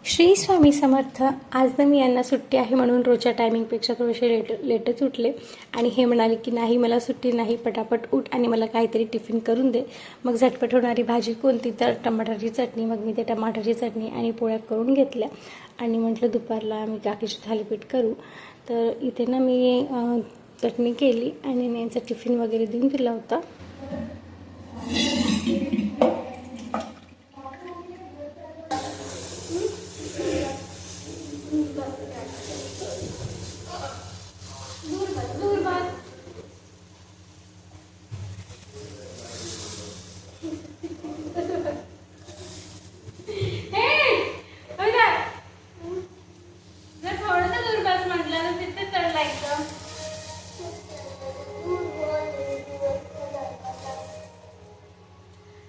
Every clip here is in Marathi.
श्री स्वामी समर्थ. आज ना मी यांना सुट्टी आहे म्हणून रोजच्या टायमिंगपेक्षा थोडेसे लेटच उठले आणि हे म्हणाले की नाही मला सुट्टी नाही, पटापट उठ आणि मला काहीतरी टिफिन करून दे. मग झटपट होणारी भाजी कोणती तर टमाटरची चटणी. मग मी ते टमाटरची चटणी आणि पोळ्या करून घेतल्या आणि म्हटलं दुपारला मी काकीची थालीपीठ करू. तर इथे ना मी चटणी केली आणि यांचा टिफिन वगैरे देऊन दिला होता.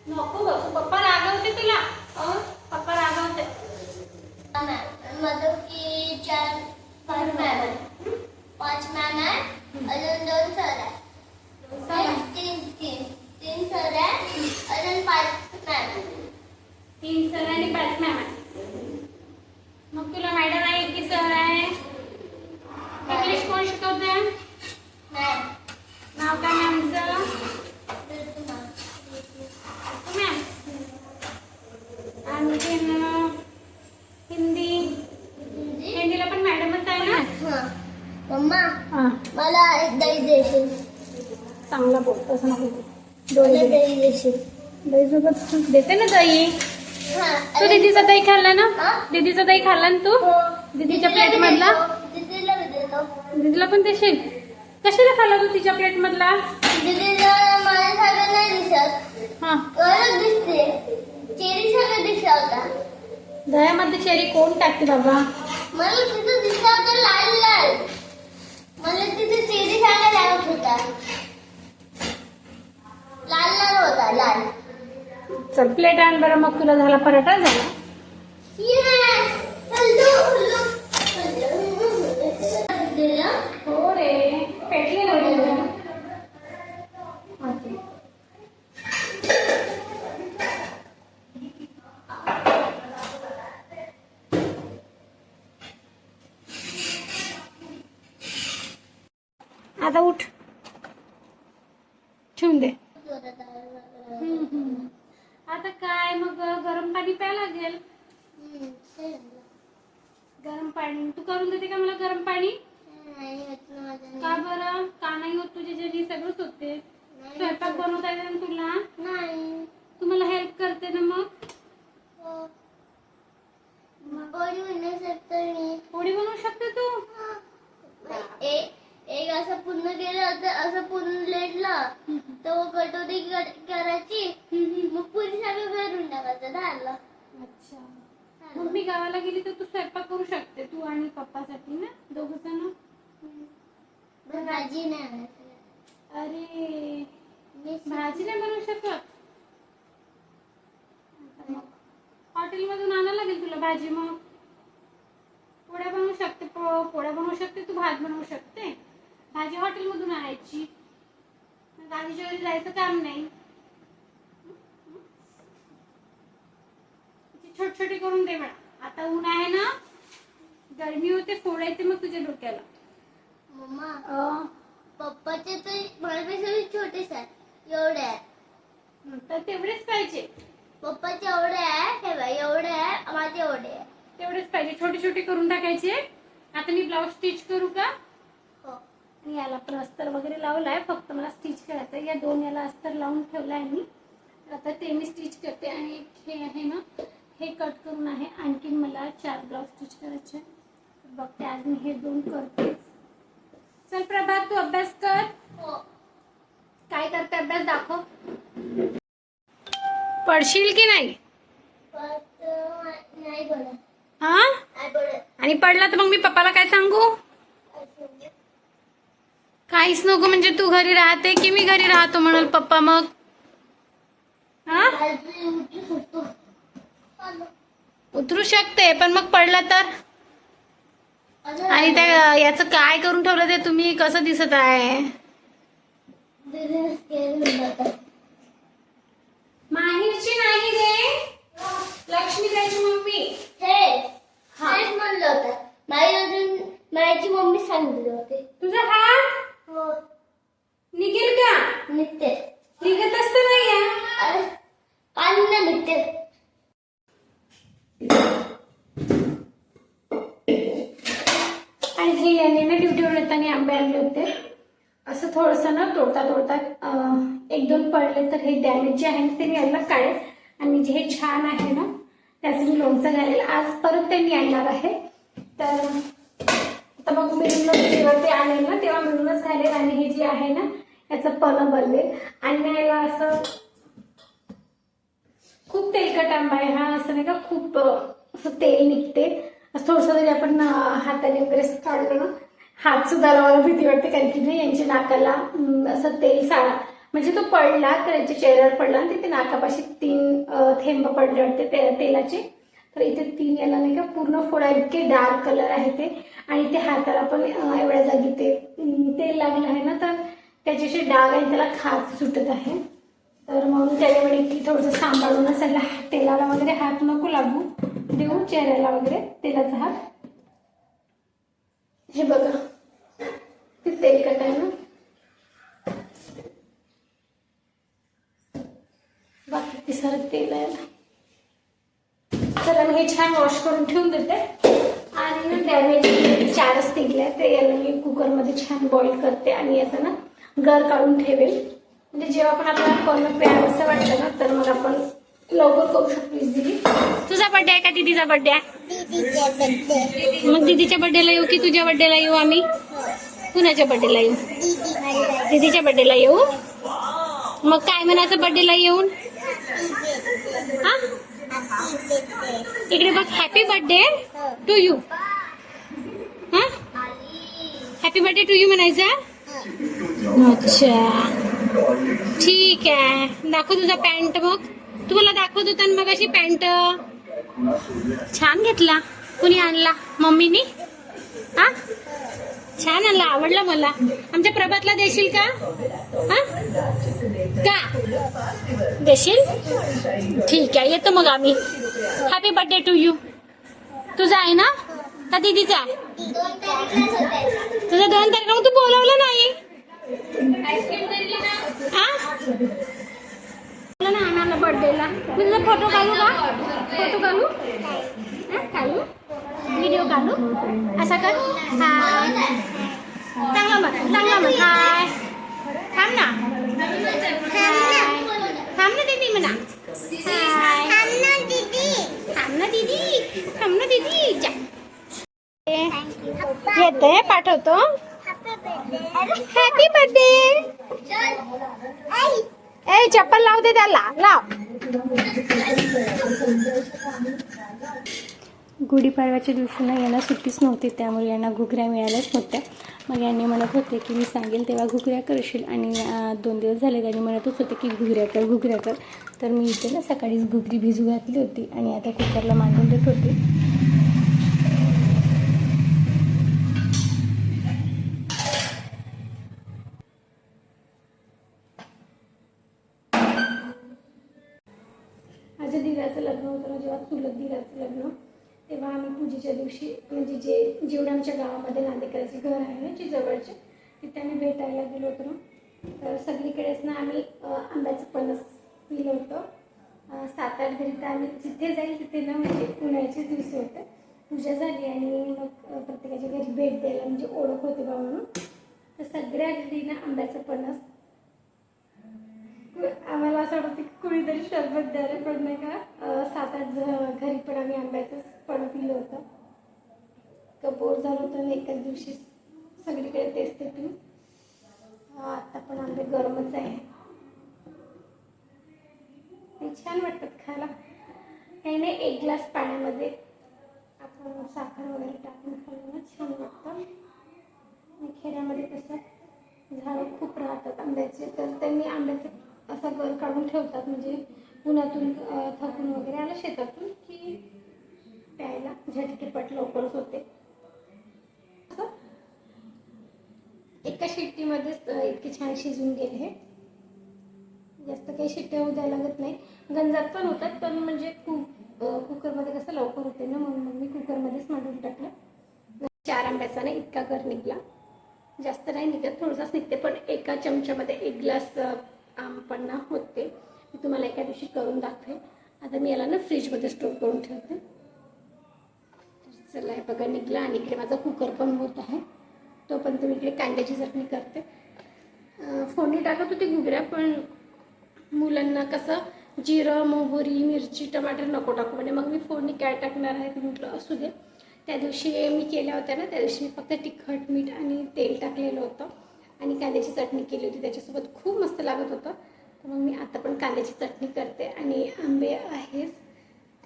नको बसू, पप्पा रागवते तुला. पप्पा रागवते. मतलब की 4-5 मॅम आहे, 5 मॅम आहे, अजून 2 सर आहे, 3 सर आहे, अजून 5 मॅम आहे. 3 सर आणि 5 मॅम आहे. मग तुला मॅडम आहे की सर आहे? इंग्लिश कोण शिकवते? मॅम. नाव काय मॅमचं? मॅम. आणि हिंदीला पण मॅडमच आहे ना? मम्मा मला एक दही देशील? चांगला बोल, तसं नको. मला दही देशील? दही सोबत देते ना दही. तू दीदीचा दही खाल्ला ना? दीदीचा दही खाल्ला ना तू? दीदीच्या प्लेट मधला? दीदीला देतो. दीदीला पण देशील? कशाला खाल्ला तू तिच्या प्लेट मधला? दीदीला माझ्यासारखं नाही दिसत. हा, ओळख दिसते, चेरी सारखं दिसला होता. दह्यामध्ये चेरी कोण टाकते बाबा? मला तिथं दिसला होता लाल लाल. मला तिथे चेरी सारखा लागत होता, लाल लाल होता, लाल. चल प्लेट आण बरं. मग तुला झाला पराठा झाला. हो रे, पेटले ना. आता उठ, ठेवून दे. आता काय मग गरम पाणी प्यायला लागेल. गरम पाणी तू करून देते का मला? गरम पाणी का बरं? का नाही होत तुझ्या जणी? सगळंच होते. स्वयंपाक बनवता येते ना तुला? नाही. तुम्हाला हेल्प करते ना. मग पोळी बनवू शकतो मी. पोळी बनवू शकते तू? एक असं पूर्ण केलं होतं, असं पूर्ण लेटलं तर कटोरी करायची, मग पुरी सगळं भरून टाकायचं, झालं. अच्छा. मग मी गावाला गेली तर तू स्वयंपाक करू शकते, तू आणि पप्पासाठी ना, दोघ जण. भाजी नाही आणायची. अरे, भाजी नाही बनवू शकत? हॉटेल मधून आणायला लागेल तुला भाजी. मग पोळ्या बनवू शकते, पोळ्या बनवू शकते तू, भात बनवू शकते. भाजी हॉटेल मधून आणायची, दादीच्या घरी जायचं काम नाही. छोट छोटी करून दे बेटा. आता ऊन आहे ना, गरमी होते, फोड येते मग तुझ्या डोक्याला. मम्मा, पप्पाचे तर माझ्यापेक्षा छोटेच आहे, एवढे आहे. तर तेवढेच पाहिजे. पप्पाचे एवढे आहे, हे बघ एवढे आहे, माझे एवढे आहे. तेवढेच पाहिजे, छोटे छोटे करून टाकायचे. आता मी ब्लाऊज स्टिच करू का? हो. आणि याला पण अस्तर वगैरे लावलाय, फक्त मला स्टिच करायचं. या 2 याला अस्तर लावून ठेवलाय मी. आता ते मी स्टिच करते. आणि हे आहे ना, हे कट करून आहे. आणखीन मला 4 ब्लाऊज स्टिच करायचे. बघते आज मी हे 2 करते. चल प्रभात, तू अभ्यास कर. हो. काय करते अभ्यास दाखव. पडशील की नाही? नाही पडत. हा, नाही पडत. आणि पडला तर मग मी पप्पाला काय सांगू? काहीच नको. म्हणजे तू घरी राहते की मी घरी राहतो म्हणाल पप्पा मग? हा, उतरू शकते पण मग पडला तर? आणि त्या याचं काय करून ठेवलं ते तुम्ही? कसं दिसत आहे? माहिरची नाही रे, लक्ष्मी त्याची मम्मी. हे हे यांनी ना ड्युटीवर येताना आंबे आणले होते. असं थोडंसं ना तोडता तोडता एक दोन पडले तर हे डॅमेज जे आहे ना ते यायला काढेल आणि जे हे छान आहे ना त्याचं मी लोणचं घालेल. आज परत त्यांनी आणणार आहे. तर आता मग मिळूनच जेव्हा ते आणेल ना तेव्हा मिळूनच घालेल. आणि हे जे आहे ना याचं पन्ह बनवेल. आणि याला असं खूप तेलकट आंबा आहे हा. असं नाही का खूप असं तेल निघते. असं थोडंसं जरी आपण हाताने वगैरे काढलं ना हात सुद्धा लावायला भीती वाटते. कारण की नाही यांच्या नाकाला असं तेल साडा म्हणजे तो पडला तर यांच्या चेहऱ्यावर पडला आणि तिथे नाकापाशी 3 थेंब पडले वाटते तेलाचे. तर इथे 3 याला नाही का पूर्ण फोडा. इतके डार्क कलर आहे ते. आणि ते हाताला पण एवढ्या जागी ते तेल लागलं आहे ना तर त्याच्याशी डाग आहे त्याला खाज सुटत आहे. तर म्हणून त्याने म्हणे की थोडंसं सांभाळून असायला तेलाला वगैरे हात नको लागू देऊ चेहऱ्याला वगैरे तेलाचा हात. हे बघा ते तेलकट आहे ना. बाकी ते सारं तेल आहे. चला मी हे छान वॉश करून ठेवून देते. आणि डॅमेज 4च निघले ते याला मी कुकरमध्ये छान बॉईल करते आणि याचं ना गर काढून ठेवेल. म्हणजे जेव्हा पण आपल्याला पन्ह प्यावं असं वाटतं ना तर मग आपण लवकर करू शकतो इझिली. तुझा बर्थडे आहे का दीदीचा बर्थडे आहे? मग दीदीच्या बर्थडेला येऊ की तुझ्या बर्थडेला येऊ आम्ही? कुणाच्या बर्थडेला येऊ? दीदीच्या बर्थडेला येऊ. मग काय म्हणायचं बर्थडेला येऊन? हा इकडे बघ. Happy birthday to you. हा हॅपी बर्थडे टू यू म्हणायचं. अच्छा ठीक आहे. दाखव तुझा पॅन्ट. मग तुम्हाला दाखवत होता मग अशी पॅन्ट छान घेतला. कुणी आणला? मम्मीनी. हा छान आणला. आवडला मला. आमच्या प्रभातला देशील का? हा का देशील? ठीक आहे येतो मग आम्ही. Happy birthday to you. तुझा आहे ना का दीदीचा आहे? तुझा 2 तारखेला. मग तू बोलवलं नाही. ना आम्हाला बर्थडेला मी तुझा फोटो काढू का? फोटो काढू काढू व्हिडिओ काढू. असा कर. हाय चांगला म्हण चांगला म्हण. हाय थांब ना. थांब ना दीदी म्हणा. हाय थांब ना दीदी. थांब ना दीदी. येते पाठवतो. Happy birthday. ए चप्पल लाव दे त्याला. लाव. गुढीपाडव्याच्या दिवशी ना यांना सुट्टीच नव्हती त्यामुळे यांना घुगऱ्या मिळाल्याच नव्हत्या. मग यांनी म्हणत होते की मी सांगेल तेव्हा घुगऱ्या करशील. आणि 2 दिवस झाले त्यांनी म्हणतच होते की घुगऱ्या कर घुगऱ्या कर. तर मी इथे ना सकाळीच घुगरी भिजू घातली होती आणि आता कुकरला मांडून देत होते. माझ्या दिराचं लग्न होतं ना जेव्हा चुलत दिराचं लग्न तेव्हा आम्ही पूजेच्या दिवशी म्हणजे जेवढे आमच्या गावामध्ये नांदेकराचे घर आहे ना जे जवळचे तिथे आम्ही भेटायला गेलो होतो ना. तर सगळीकडेच ना आम्ही आंब्याचं पन्ह पिलं होतं. 7-8 घरी तर आम्ही जिथे जाईल तिथे ना म्हणजे उन्हाळ्याचेच दिवस होते. पूजा झाली आणि मग प्रत्येकाच्या घरी भेट द्यायला म्हणजे ओळख होते बा म्हणून. तर सगळ्या घरी ना आंब्याचं पन्ह आम्हाला असं वाटतं की कुणीतरी शरबत द्यायला पण नाही का 7-8 घरी पण आम्ही आंब्याचंच पन्ह पिलं होतं. बोर झालं होतं एकाच दिवशी सगळीकडे तेच ते पिऊन. आता पण आंबे गरमच आहे. छान वाटतात खायला. काही नाही 1 ग्लास पाण्यामध्ये आपण साखर वगैरे टाकून खाल्लं ना छान वाटतं. आणि खेड्यामध्ये कसं झाडं खूप राहतात आंब्याचे तर त्यांनी आंब्याचे असा गर काढून ठेवतात. म्हणजे उन्हातून थकून वगैरे आलं शेतातून की प्यायला झटकेपट लवकरच होते. एका शिट्टीमध्येच इतके छान शिजून गेले. हे जास्त काही शिट्ट्या होऊ द्यायला लागत नाही. गंजात पण होतात पण म्हणजे कुकरमध्ये कसं लवकर होते ना म्हणून मग मी कुकरमध्येच मांडून टाकलं. 4 आंब्याचा नाही इतका गर निघला. जास्त नाही निघत थोडासाच निघते पण एका चमच्यामध्ये 1 ग्लास आंबपन्ना होते. मी तुम्हाला एका दिवशी करून दाखवेन. आता मी याला ना फ्रीजमध्ये स्टोर करून ठेवते. चला हे बघा निघला. आणि इकडे माझा कुकर पण होत आहे. तोपर्यंत मी इकडे कांद्याची चटणी करते. फोडणी टाकत होती घुगऱ्या, पण मुलांना कसं जिरं मोहरी मिरची टमाटर नको टाकू म्हणजे मग मी फोडणी काय टाकणार आहे ते म्हटलं असू दे. त्या दिवशी मी केल्या होत्या ना, त्या दिवशी मी फक्त तिखट मीठ आणि तेल टाकलेलं होतं आणि कांद्याची चटणी केली होती, त्याच्यासोबत खूप मस्त लागत होतं. तर मग मी आता पण कांद्याची चटणी करते. आणि आंबे आहेच,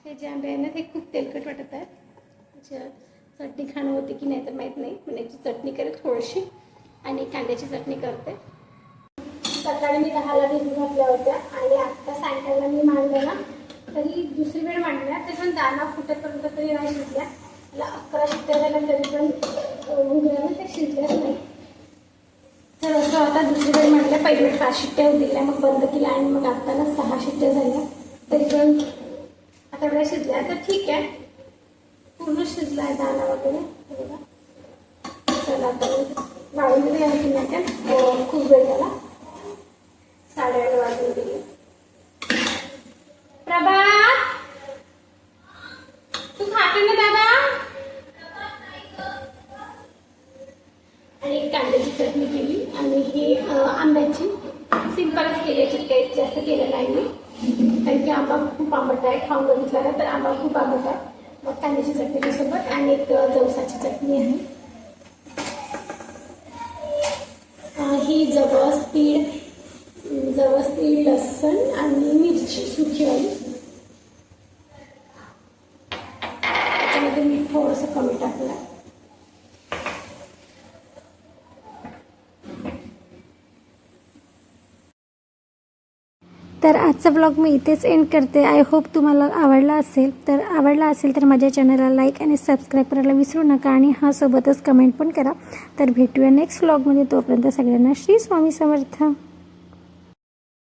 हे जे आंबे आहे ना ते खूप तेलकट वाटत आहेत. चटणी खाणं होते की नाही तर माहीत नाही, पण याची चटणी करेल थोडीशी आणि कांद्याची चटणी करते. सकाळी मी 10ला भिजू घातल्या होत्या आणि आत्ता सायंकाळला मी मांडल्या ना, तरी दुसरी वेळ मांडल्या ते पण दाणा फुटेपर्यंत तरी नाही शिजल्या. मला 11 शिट्ट्या झाल्या तरी पण घुगऱ्या ते शिजल्याच नाही. तर असं आता दुसरी वेळ मांडल्या. पहिले 5 शिट्ट्या दिल्या, मग बंद केल्या आणि मग आत्ता ना 6 शिट्ट्या झाल्या, तरी पण आता एवढ्या शिजल्या. तर ठीक आहे, पूर्ण शिजला आहे दाणा वगैरे बघा. चला आता वाळून दिली आहे नाही खूप वेळ झाला. 8:30 वाजून गेली. प्रभात तू खाते ना दादा? आणि कांद्याची चटणी केली आणि ही आंब्याची सिंपलच केली, याच्यात काही जास्त केलं नाही मी, कारण की आंबा खूप आंबट आहे. खाऊन बघितला ना तर आंबा खूप आंबट आहे. मग कांद्याची चटणीसोबत आणि एक जवसाची चटणी आहे. ही जवस तीळ लसूण आणि मिरची सुकीवाली. त्याच्यामध्ये मीठ थोडंसं कमी टाकलं. तर आजचा व्लॉग मी इथेच एंड करते. आय होप तुम्हाला आवडला असेल. तर माझ्या चॅनलला लाईक आणि सबस्क्राईब करायला विसरू नका आणि हा सोबतच कमेंट पण करा. तर भेटूया नेक्स्ट व्लॉगमध्ये. तोपर्यंत सगळ्यांना श्री स्वामी समर्थ.